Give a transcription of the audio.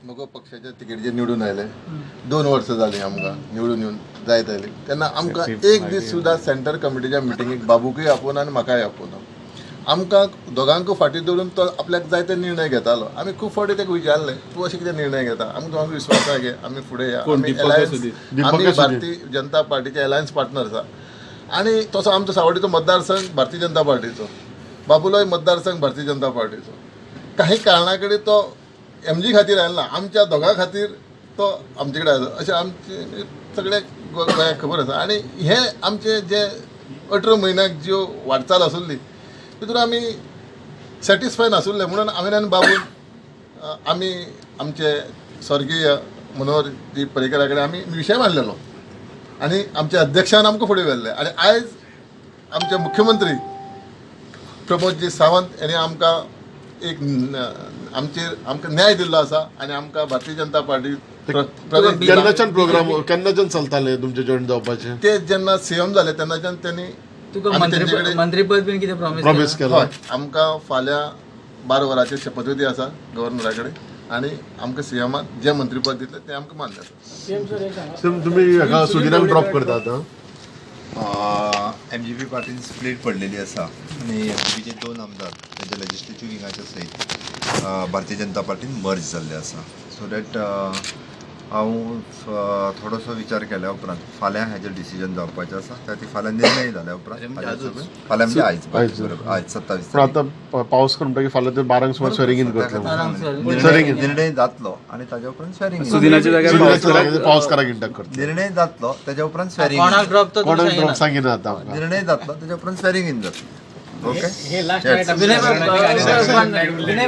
मगो पक्षाच्या तिकेटीचेर निवडून आयले 2 वर्सां जालीं आमकां निवडून येवन जायत आयली तेन्ना आमकां एक दीस सुद्दां सेंटर कमिटीच्या मिटिंगेक बाबूकय आपोवन आनी म्हाकाय आपोवना आमकां दोगांकूय फाटीं दवरून तो आपल्याक जाय ते निर्णय घेतालो आमी खूब फावटी ताका विचारलें तूं अशें कितें निर्णय घेता आमी दोगांक विश्वासा घे आमी फुडें या आमी भारतीय जनता पार्टीचे अलायन्स पार्टनर आसा आनी तसो आमचो सावड्डेचो मतदारसंघ भारतीय जनता पार्टीचो बाबुलोय मतदारसंघ भारतीय जनता पार्टीचो काही कारणा कडेन तो MG खातीर आयलो ना आमच्या दोगां खातीर तो आमचे कडेन आयलो अशें आमचे सगळे गोंयाक खबर आसा आनी हे आमचे जे 18 म्हयन्याक ज्यो वाटचाल आसुल्ली तितून आमी सॅटिस्फाय नासुल्ले म्हणून हांवें आनी बाबून आमी आमचे स्वर्गीय मनोहरजी पर्रीकरा कडेन आमी विशय मांडलेलो आनी आमच्या अध्यक्षान आमकां फुडें व्हेल्ले आनी आयज आमचे मुख्यमंत्री प्रमोदजी सावंत यांनी आमकां एक आमकां न्याय दिल्लो आसा आनी आमकां भारतीय जनता पार्टी केन्नाच्यान प्रोग्राम केन्नाच्यान चलताले तुमचे जॉईन जावपाचे ते जेन्ना CM जाले तेन्नाच्यान त्यांनी मंत्रीपद बीन कितें प्रॉमिस केलो आमकां फाल्यां 12 वरांचेर शपथविधी आसा गव्हर्नरा कडेन आनी आमकां CMान जें मंत्रीपद दितलें तें आमकां मान्य आसा तुमी हाका सुदिनाक ड्रॉप करतात MGP पार्टीन स्प्लीट पडलेली आसा आनी MGPचे 2 आमदार तेंच्या लेजिस्लेटिव्ह विंगाच्या सयत भारतीय जनता पार्टीन मर्ज जाल्ले आसा सो दॅट हांव थोडोसो विचार केल्या उपरांत फाल्यां हेजेर डिसिजन जावपाचें आसा त्या ती फाल्यां निर्णय जाल्या उपरांत फाल्यां म्हणजे आयज 27 पण आतां पावस म्हणटा की फाल्यां ते 12 सुमार स्वेरिंग करतले निर्णय जातलो आनी ताज्या उपरांत स्वेरिंग पावसकाराक इंटॅक्ट करतले निर्णय जातलो ताज्या उपरांत स्वेरिंग कोणाक ड्रॉप सांगिना आतां निर्णय जातलो ताज्या उपरांत स्वेरिंग इन जातलो ओके विनय